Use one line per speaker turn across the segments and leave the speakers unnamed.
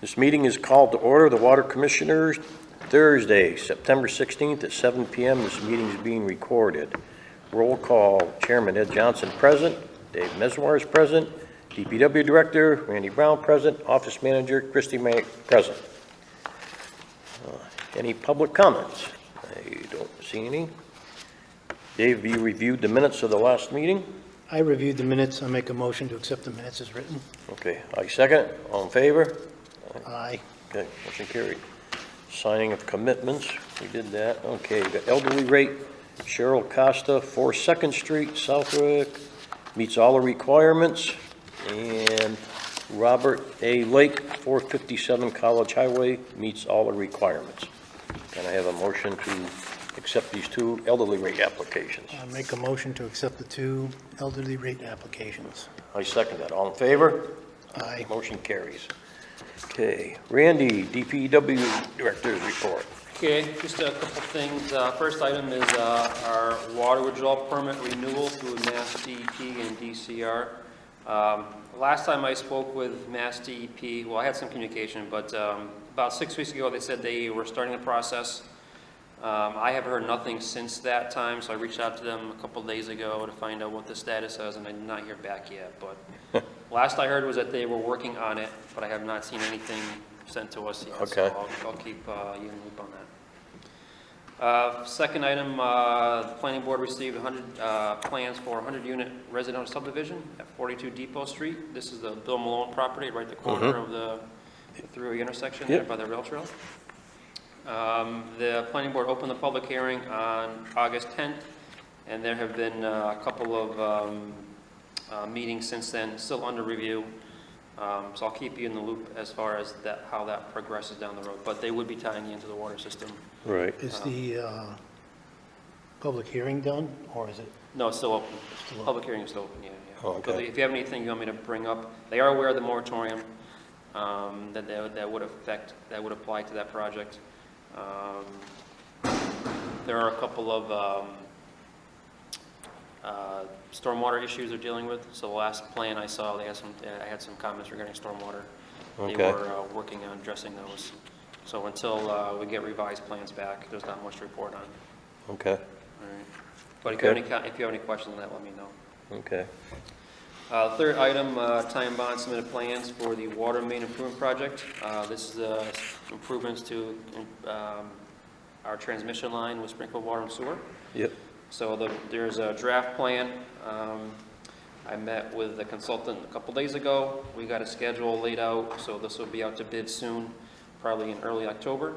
This meeting is called to order. The Water Commissioners, Thursday, September 16th at 7 p.m. This meeting is being recorded. Roll call. Chairman Ed Johnson present. Dave Meswar is present. DPW Director Randy Brown present. Office Manager Christy May present. Any public comments? I don't see any. Dave, you reviewed the minutes of the last meeting?
I reviewed the minutes. I make a motion to accept the minutes as written.
Okay, I second. All in favor?
Aye.
Okay, motion carried. Signing of commitments, we did that. Okay, we got elderly rate, Cheryl Costa, 4 2nd Street, Southwick, meets all the requirements. And Robert A. Lake, 457 College Highway, meets all the requirements. Can I have a motion to accept these 2 elderly rate applications?
I make a motion to accept the 2 elderly rate applications.
I second that. All in favor?
Aye.
Motion carries. Okay, Randy, DPW Directors Report.
Okay, just a couple things. First item is our water withdrawal permit renewal through Massdep and DCR. Last time I spoke with Massdep, well, I had some communication, but about 6 weeks ago they said they were starting the process. I have heard nothing since that time, so I reached out to them a couple of days ago to find out what the status is, and I did not hear back yet. But last I heard was that they were working on it, but I have not seen anything sent to us yet.
Okay.
So I'll keep you in the loop on that. Second item, the planning board received 100 plans for 100-unit residential subdivision at 42 Depot Street. This is the Bill Malone property, right at the corner of the through intersection there by the rail trail. The planning board opened the public hearing on August 10th, and there have been a couple of meetings since then, still under review. So I'll keep you in the loop as far as how that progresses down the road. But they would be tying into the water system.
Right.
Is the public hearing done, or is it?
No, it's still open.
Still
Public hearing is still open, yeah.
Oh, okay.
So if you have anything you want me to bring up, they are aware of the moratorium that would apply to that project. There are a couple of stormwater issues they're dealing with. So the last plan I saw, I had some comments regarding stormwater.
Okay.
They were working on addressing those. So until we get revised plans back, there's not much to report on.
Okay.
All right. But if you have any questions on that, let me know.
Okay.
Third item, time bond submitted plans for the water main improvement project. This is improvements to our transmission line with sprinkled water and sewer.
Yep.
So there's a draft plan. I met with the consultant a couple days ago. We got a schedule laid out, so this will be out to bid soon, probably in early October.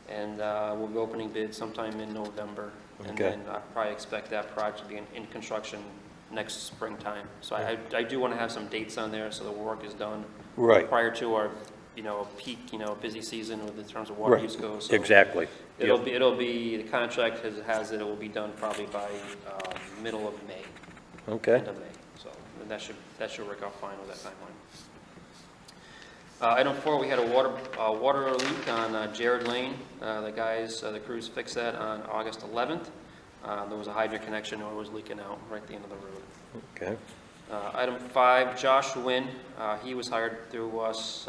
And we'll be opening bids sometime in November.
Okay.
And then I probably expect that project to be in construction next springtime. So I do want to have some dates on there so the work is done
Right.
prior to our peak busy season in terms of water use goes. So
Exactly.
it'll be the contract has it will be done probably by middle of May.
Okay.
End of May. So that should work out fine with that timeline. Item 4, we had a water leak on Jared Lane. The crews fixed that on August 11th. There was a hydrant connection or it was leaking out right at the end of the road.
Okay.
Item 5, Josh Nguyen, he was hired through us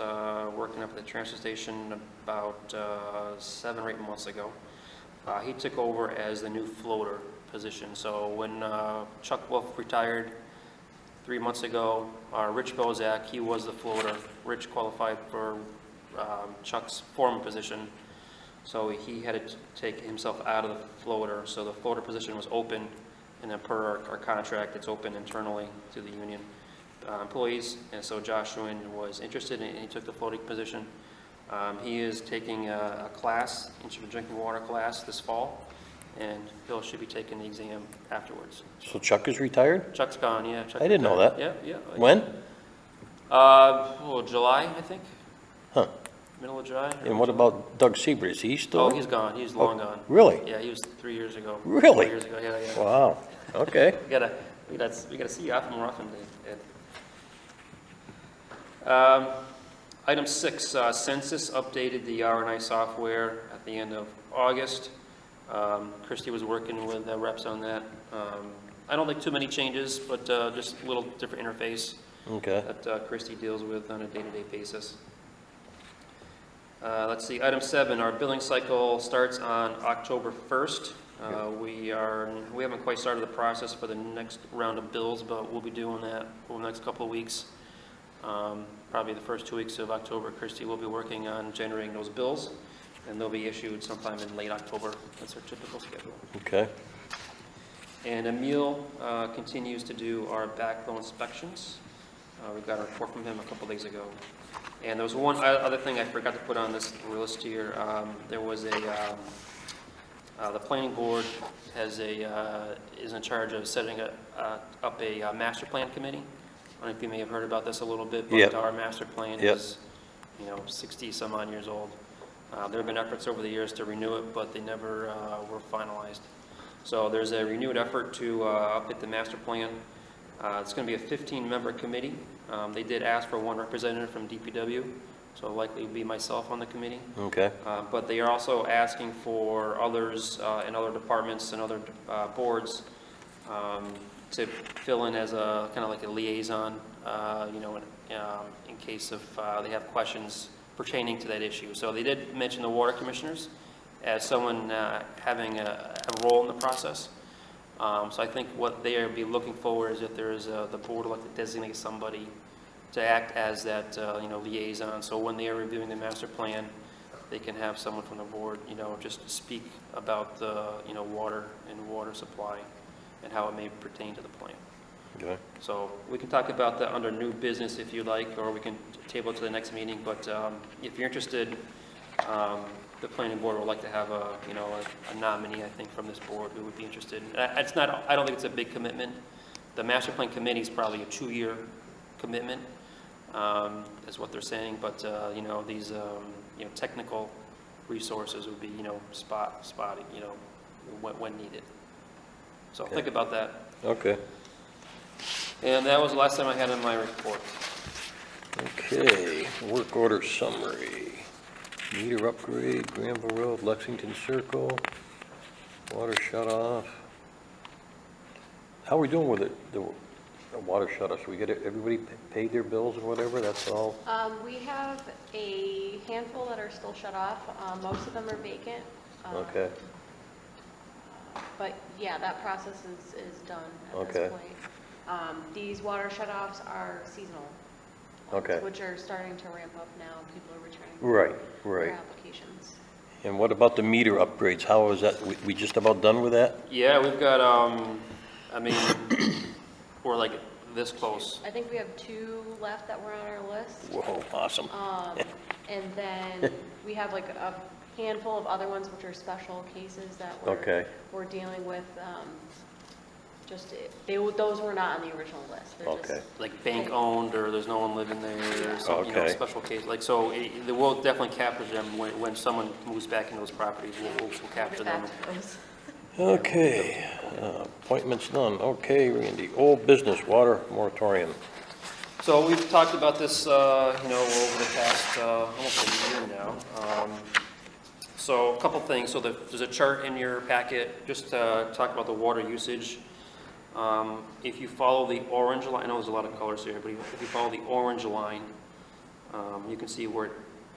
working up at the transfer station about 7 or 8 months ago. He took over as the new floater position. So when Chuck Wolf retired 3 months ago, Rich Bozak, he was the floater. Rich qualified for Chuck's foreman position. So he had to take himself out of the floater. So the floater position was open, and then per our contract, it's open internally to the union employees. And so Josh Nguyen was interested and he took the floating position. He is taking a class, instrument drinking water class this fall, and Bill should be taking the exam afterwards.
So Chuck is retired?
Chuck's gone, yeah. Chuck
I didn't know that.
Yeah.
When?
July, I think.
Huh.
Middle of July.
And what about Doug Seaver? Is he still?
Oh, he's gone. He's long gone.
Really?
Yeah, he was 3 years ago.
Really?
4 years ago. Yeah.
Wow. Okay.
we gotta see you more often, Ed. Item 6, Census updated the R&I software at the end of August. Christy was working with reps on that. I don't think too many changes, but just a little different interface
Okay.
that Christy deals with on a day-to-day basis. Let's see, item 7, our billing cycle starts on October 1st. We haven't quite started the process for the next round of bills, but we'll be doing that over the next couple of weeks. Probably the first 2 weeks of October, Christy will be working on generating those bills, and they'll be issued sometime in late October. That's our typical schedule.
Okay.
And Emil continues to do our backflow inspections. We got a report from him a couple days ago. And there was one other thing I forgot to put on this list here. There was the planning board is in charge of setting up a master plan committee. I don't know if you may have heard about this a little bit, but
Yep.
our master plan
Yep.
is, 60 some odd years old. There have been efforts over the years to renew it, but they never were finalized. So there's a renewed effort to update the master plan. It's going to be a 15-member committee. They did ask for one representative from DPW, so it'll likely be myself on the committee.
Okay.
But they are also asking for others in other departments and other boards to fill in as a kind of like a liaison, in case of they have questions pertaining to that issue. So they did mention the water commissioners as someone having a role in the process. So I think what they will be looking for is if there is the board would like to designate somebody to act as that liaison. So when they are reviewing the master plan, they can have someone from the board just speak about the water and water supply and how it may pertain to the plan.
Okay.
So we can talk about that under new business if you like, or we can table it to the next meeting. But if you're interested, the planning board would like to have a nominee, I think, from this board who would be interested. It's not. I don't think it's a big commitment. The master plan committee is probably a 2-year commitment, is what they're saying. But these technical resources would be spotty when needed. So
Okay.
think about that.
Okay.
And that was the last time I had in my report.
Okay, work order summary. Meter upgrade, Granville Road, Lexington Circle, water shut off. How are we doing with it, the water shut off? We get it, everybody paid their bills or whatever, that's all?
We have a handful that are still shut off. Most of them are vacant.
Okay,
But yeah, that process is done at
Okay.
this point. These water shut-offs are seasonal.
Okay.
Which are starting to ramp up now. People are returning
right,
their
right.
applications.
And what about the meter upgrades? How is that, we just about done with that?
Yeah, we've got, we're like this close.
I think we have 2 left that were on our list.
Whoa, awesome.
And then we have like a handful of other ones which are special cases that
Okay.
we're dealing with. Those were not on the original list. They're
Okay.
just,
Like bank owned, or there's no one living there, or some,
Okay.
special case. Like, so we'll definitely capture them when someone moves back into those properties, we'll capture them.
back to those.
Okay, appointments done. Okay, Randy, old business, water moratorium.
So we've talked about this, over the past, almost a year now. So a couple things. So there's a chart in your packet, just to talk about the water usage. If you follow the orange line, I know there's a lot of colors here, but if you follow the orange line, you can see where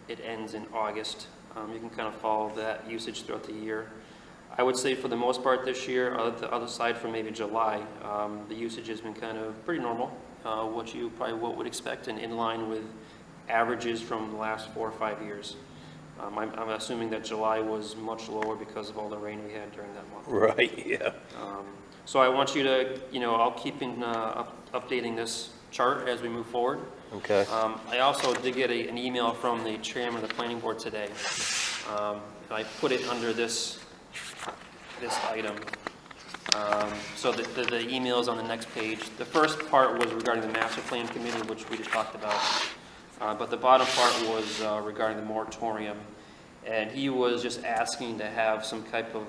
it ends in August. You can kind of follow that usage throughout the year. I would say for the most part this year, other side from maybe July, the usage has been kind of pretty normal, what you probably would expect, and in line with averages from the last 4 or 5 years. I'm assuming that July was much lower because of all the rain we had during that month.
Right, yeah.
So I want you to, I'll keep updating this chart as we move forward.
Okay,
I also did get an email from the chairman of the planning board today. And I put it under this item. So the email is on the next page. The first part was regarding the master plan committee, which we just talked about. But the bottom part was regarding the moratorium. And he was just asking to have some type of,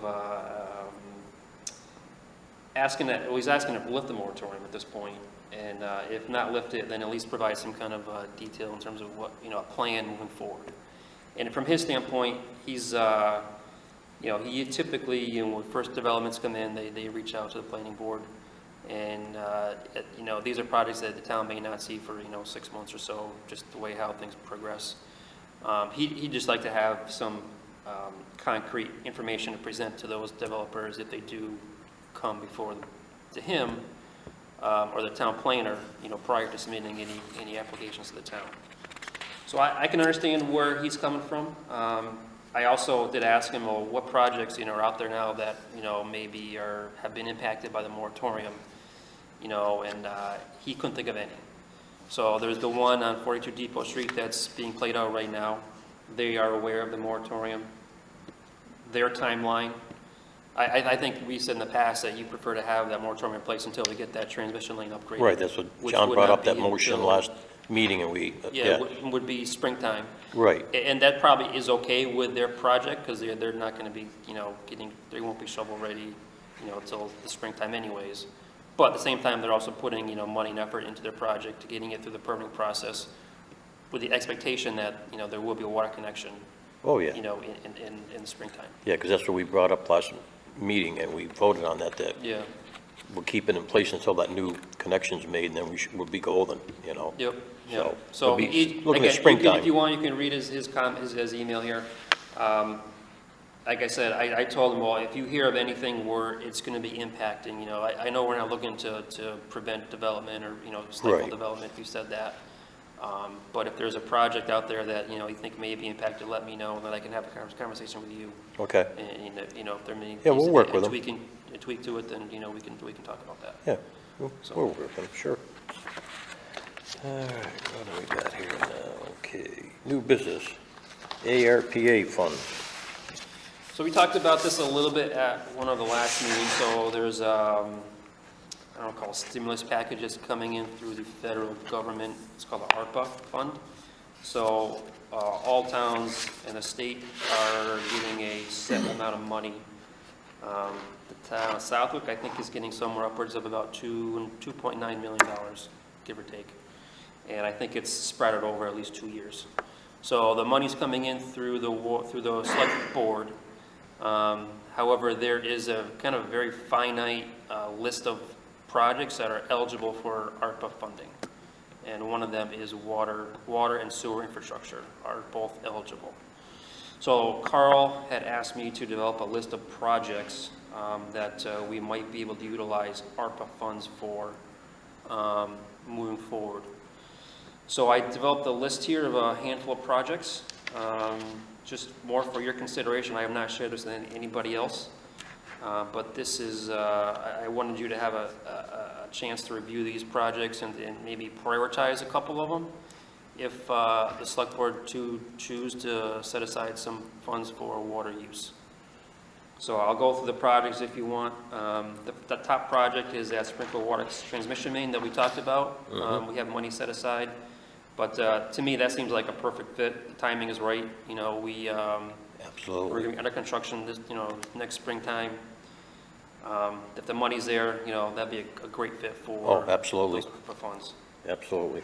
he's asking to lift the moratorium at this point. And if not lift it, then at least provide some kind of detail in terms of what, a plan moving forward. And from his standpoint, he's, he typically, when first developments come in, they reach out to the planning board. And, these are projects that the town may not see for, 6 months or so, just the way how things progress. He'd just like to have some concrete information to present to those developers if they do come before to him or the town planner, prior to submitting any applications to the town. So I can understand where he's coming from. I also did ask him, well, what projects, are out there now that, maybe have been impacted by the moratorium, and he couldn't think of any. So there's the one on 42 Depot Street that's being played out right now. They are aware of the moratorium, their timeline. I think we said in the past that you prefer to have that moratorium in place until we get that transmission lane upgraded.
Right, that's what
which
John
would
brought
not
up that
be
motion
until-
last meeting, and we,
would be springtime.
right,
And that probably is okay with their project, because they're not going to be, they won't be shovel ready, until the springtime anyways. But at the same time, they're also putting, money and effort into their project to getting it through the permitting process with the expectation that, there will be a water connection,
oh, yeah.
in the springtime.
Yeah, because that's what we brought up last meeting, and we voted on that
Yeah,
we'll keep it in place until that new connection's made, and then we'll be golden,
yep,
So,
yep. So,
it'll be looking at
again,
springtime.
if you want, you can read his email here. Like I said, I told him, well, if you hear of anything where it's going to be impacting, I know we're not looking to prevent development or, stifle
Right.
development, if you said that. But if there's a project out there that, you think may be impacted, let me know, and then I can have a conversation with you.
Okay,
And, if there may
Yeah, we'll work with them.
a tweak to it, then, we can talk about that.
yeah,
So-
we'll work with them, sure. All right, what do we got here now? Okay, new business, ARPA fund.
So we talked about this a little bit at one of the last meetings. So there's, I don't call it stimulus packages coming in through the federal government. It's called the Arpa Fund. So all towns in the state are getting a set amount of money. The town of Southwick, I think, is getting somewhere upwards of about $2.9 million, give or take. And I think it's spread out over at least 2 years. So the money's coming in through the select board. However, there is a kind of very finite list of projects that are eligible for ARPA funding. And one of them is water and sewer infrastructure are both eligible. So Carl had asked me to develop a list of projects that we might be able to utilize ARPA funds for moving forward. So I developed a list here of a handful of projects. Just more for your consideration. I have not shared this with anybody else, but this is, I wanted you to have a chance to review these projects and maybe prioritize a couple of them if the select board choose to set aside some funds for water use. So I'll go through the projects if you want. The top project is that sprinkler water transmission main that we talked about. We have money set aside. But to me, that seems like a perfect fit. The timing is right. We're
Absolutely.
going to be under construction this, next springtime. If the money's there, that'd be a great fit for
Oh, absolutely,
for funds.
absolutely.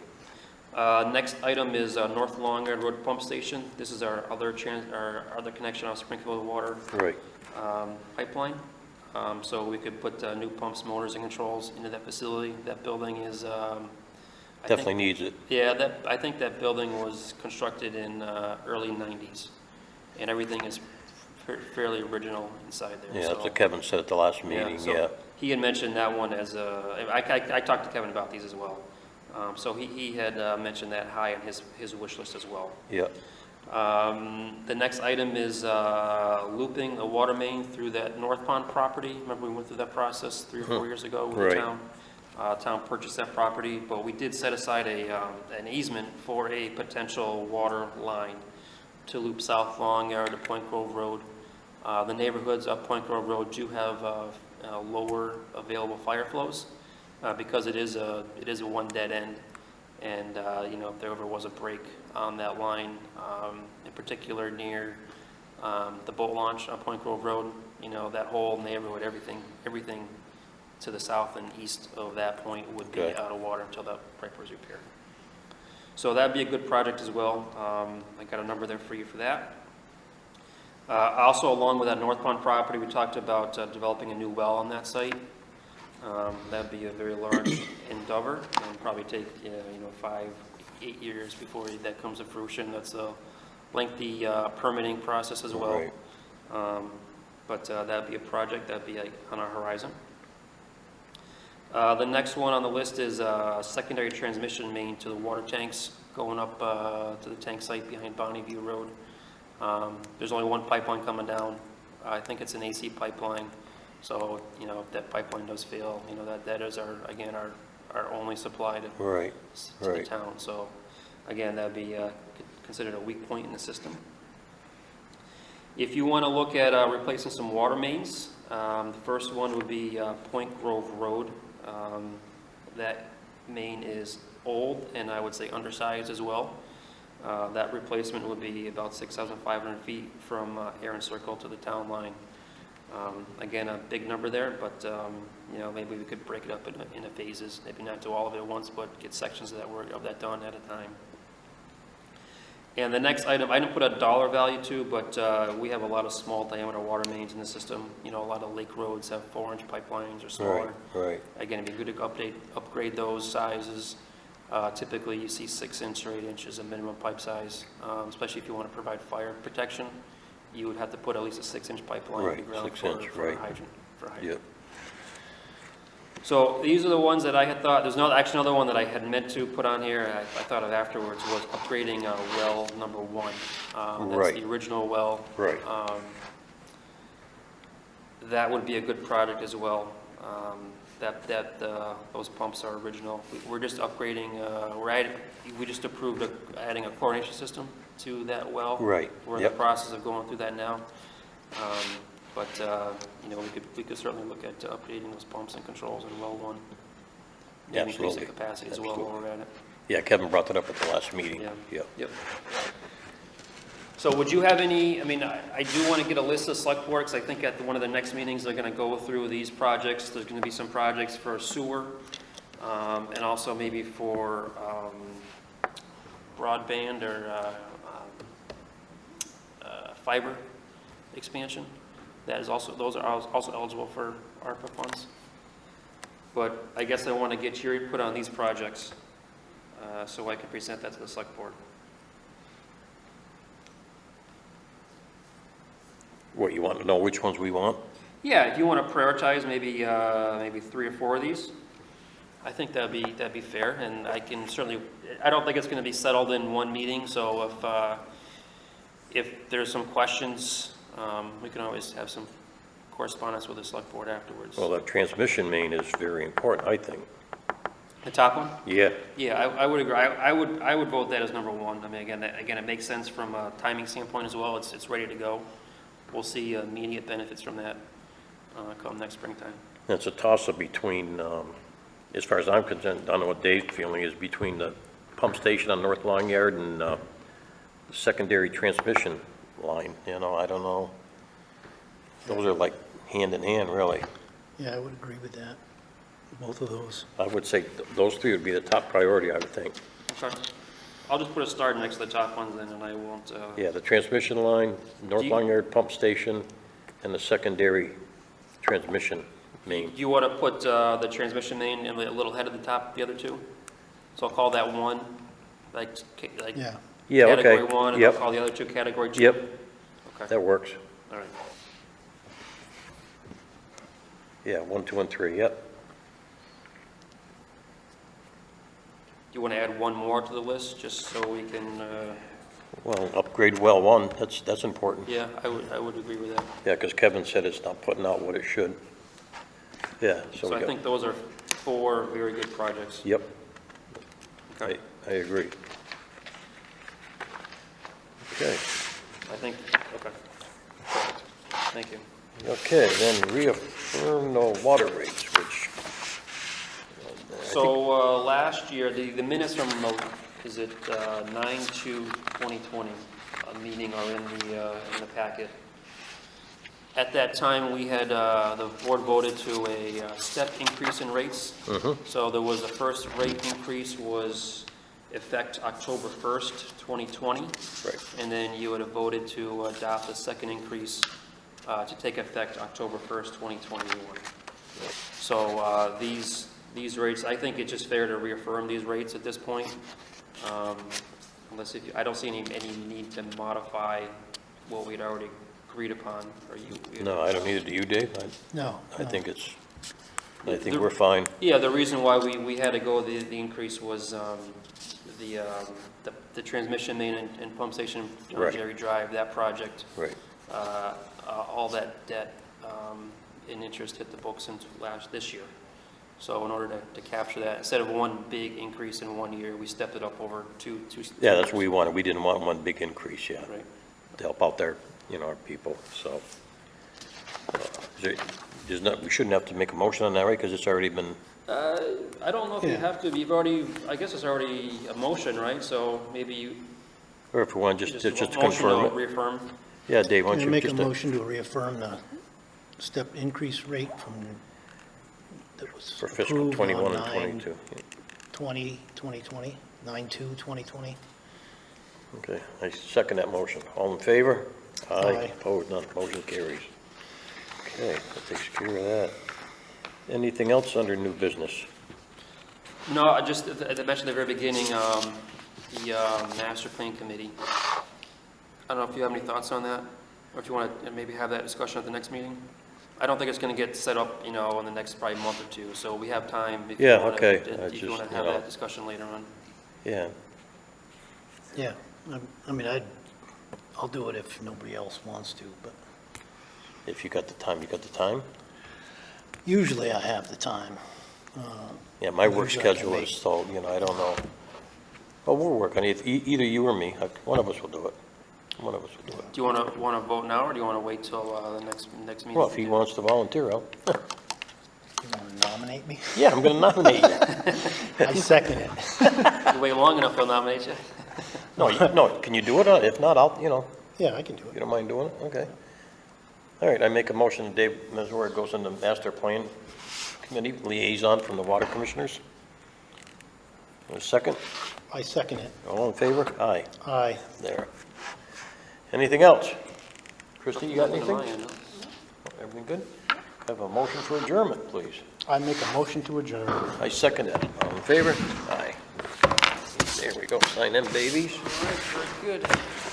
Next item is North Long Island Road Pump Station. This is our other connection on Springfield Water
Right,
pipeline. So we could put new pumps, motors, and controls into that facility. That building is I think-
definitely needs it.
Yeah, I think that building was constructed in early 90s, and everything is fairly original inside there.
Yeah,
so,
that's what Kevin said at the last meeting,
so
yeah.
He had mentioned that one as I talked to Kevin about these as well. So he had mentioned that high on his wish list as well.
Yeah,
The next item is looping the water main through that North Pond property. Remember we went through that process 3 or 4 years ago with
Right.
the town? Town purchased that property, but we did set aside an easement for a potential water line to loop South Long Yard to Point Grove Road. The neighborhoods up Point Grove Road do have lower available fire flows because it is a one dead end. And, if there ever was a break on that line, in particular near the boat launch on Point Grove Road, that whole neighborhood, everything to the south and east of that point would be
Okay.
out of water until that pipe was repaired. So that'd be a good project as well. I got a number there for you for that. Also, along with that North Pond property, we talked about developing a new well on that site. That'd be a very large endeavor and probably take 5-8 years before that comes to fruition. That's a lengthy permitting process as well.
Right.
But that'd be a project that'd be on our horizon. The next one on the list is secondary transmission main to the water tanks going up to the tank site behind Bonnie View Road. There's only one pipeline coming down. I think it's an AC pipeline. So, you know, if that pipeline does fail, you know, that is our only supply to
Right,
the
right.
town. So, again, that'd be considered a weak point in the system. If you want to look at replacing some water mains, the first one would be Point Grove Road. That main is old and I would say undersized as well. That replacement would be about 6,500 feet from Aaron Circle to the town line. Again, a big number there, but you know, maybe we could break it up in phases. Maybe not do all of it at once, but get sections of that done at a time. And the next item, I didn't put a dollar value to, but we have a lot of small diameter water mains in the system. You know, a lot of lake roads have 4-inch pipelines or smaller.
Right.
Again, it'd be good to upgrade those sizes. Typically, you see 6-inch or 8 inches of minimum pipe size, especially if you want to provide fire protection. You would have to put at least a 6-inch pipeline
Right,
in the ground
6
for
inch, right.
a hydrant.
Yep.
So these are the ones that I had thought, there's actually another one that I had meant to put on here, I thought of afterwards, was upgrading well number 1. That's
Right.
the original well.
Right.
That would be a good product as well. Those pumps are original. We're just upgrading, we just approved adding a chlorination system to that well.
Right.
We're in the process of going through that now. But you know, we could certainly look at updating those pumps and controls in well 1. And increase the
Absolutely.
capacity as well while we're at it.
Yeah, Kevin brought that up at the last meeting.
Yeah. Yep. So would you have any, I mean, I do want to get a list of select board, because I think at one of the next meetings, they're going to go through these projects. There's going to be some projects for sewer, and also maybe for broadband or fiber expansion. Those are also eligible for ARPA funds. But I guess I want to get your input on these projects, so I can present that to the select board.
What, you want to know which ones we want?
Yeah, if you want to prioritize maybe 3 or 4 of these, I think that'd be fair, and I can certainly. I don't think it's going to be settled in one meeting. So if there's some questions, we can always have some correspondence with the select board afterwards.
Well, the transmission main is very important, I think.
The top one?
Yeah.
Yeah, I would agree. I would vote that as number 1. I mean, again, it makes sense from a timing standpoint as well. It's ready to go. We'll see immediate benefits from that come next springtime.
It's a toss-up between, as far as I'm concerned, I don't know what Dave's feeling is, between the pump station on North Long Yard and the secondary transmission line. You know, I don't know. Those are like hand in hand, really.
Yeah, I would agree with that, both of those.
I would say those 3 would be the top priority, I would think.
Okay. I'll just put a star next to the top ones then, and I won't.
Yeah, the transmission line, North Long Yard pump station, and the secondary transmission main.
Do you want to put the transmission main a little ahead of the top of the other 2? So I'll call that 1, like
Yeah.
Yeah, okay.
category 1, and
Yep.
I'll call the other 2 category 2.
Yep,
Okay.
that works.
All right.
Yeah, 1, 2, and 3, yep.
Do you want to add 1 more to the list, just so we can?
Well, upgrade well 1, that's important.
Yeah, I would agree with that.
Yeah, because Kevin said it's not putting out what it should. Yeah, so
So
we
I
got,
think those are 4 very good projects.
yep,
Okay.
I agree. Okay,
I think. Okay. Perfect. Thank you.
okay, then reaffirm the water rates, which.
So last year, the minutes from, is it 9/2/2020, a meeting are in the packet. At that time, we had, the board voted to a step increase in rates. So there was a first rate increase was effect October 1st, 2020.
Right.
And then you would have voted to adopt a second increase to take effect October 1st, 2021. So these rates, I think it's just fair to reaffirm these rates at this point. unless I don't see any need to modify what we'd already agreed upon, or you.
No, I don't need it. Do you, Dave?
No.
I
no.
think we're fine.
Yeah, the reason why we had to go the increase was the transmission main and pump station on
Right.
Jerry Drive, that project.
Right.
All that debt and interest hit the books since this year. So in order to capture that, instead of one big increase in 1 year, we stepped it up over two.
Yeah, that's what we wanted. We didn't want one big increase, yeah,
Right.
to help out our people, so. We shouldn't have to make a motion on that, right? Because it's already been,
I don't know if you
Yeah.
have to, I guess it's already a motion, right? So maybe you
or if we want just to
motion
confirm
to
it.
reaffirm.
Yeah, Dave, why
Can
don't
I
you
make
just,
a motion to reaffirm the step increase rate that was
for fiscal
approved
21
on
and 22.
2020, 9/2/2020?
Okay, I second that motion. All in favor?
Aye.
Opposed, none, motion carries. Okay, that takes care of that. Anything else under new business?
No, I just, as I mentioned at the very beginning, the master plan committee. I don't know if you have any thoughts on that, or if you want to maybe have that discussion at the next meeting. I don't think it's going to get set up, in the next probably month or two, so we have time. If
Yeah,
you wanna-
okay.
If you want to have that discussion later on.
Yeah,
Yeah, I mean, I'll do it if nobody else wants to, but
if you got the time, you got the time?
usually I have the time.
Yeah, my work
Usually I can
schedule
make-
is, so, I don't know. Well, we'll work on it. Either you or me, one of us will do it. One of us will do it.
Do you want to vote now, or do you want to wait till the next meeting?
Well, if he wants to volunteer,
You want to nominate me?
yeah, I'm going to nominate you.
I second it.
You wait long enough, they'll nominate you.
No, can you do it? If not, I'll,
Yeah, I can do
you
it.
don't mind doing it? Okay. All right, I make a motion that Dave Mazur goes into master plan committee liaison from the water commissioners. A second?
I second it.
All in favor? Aye.
Aye.
There. Anything else? Christie, you got
Nothing to
anything?
mind, no.
Everything good? Have a motion for adjournment, please.
I make a motion to adjourn.
I second it. All in favor? Aye. There we go. Sign them babies.
All right, very good.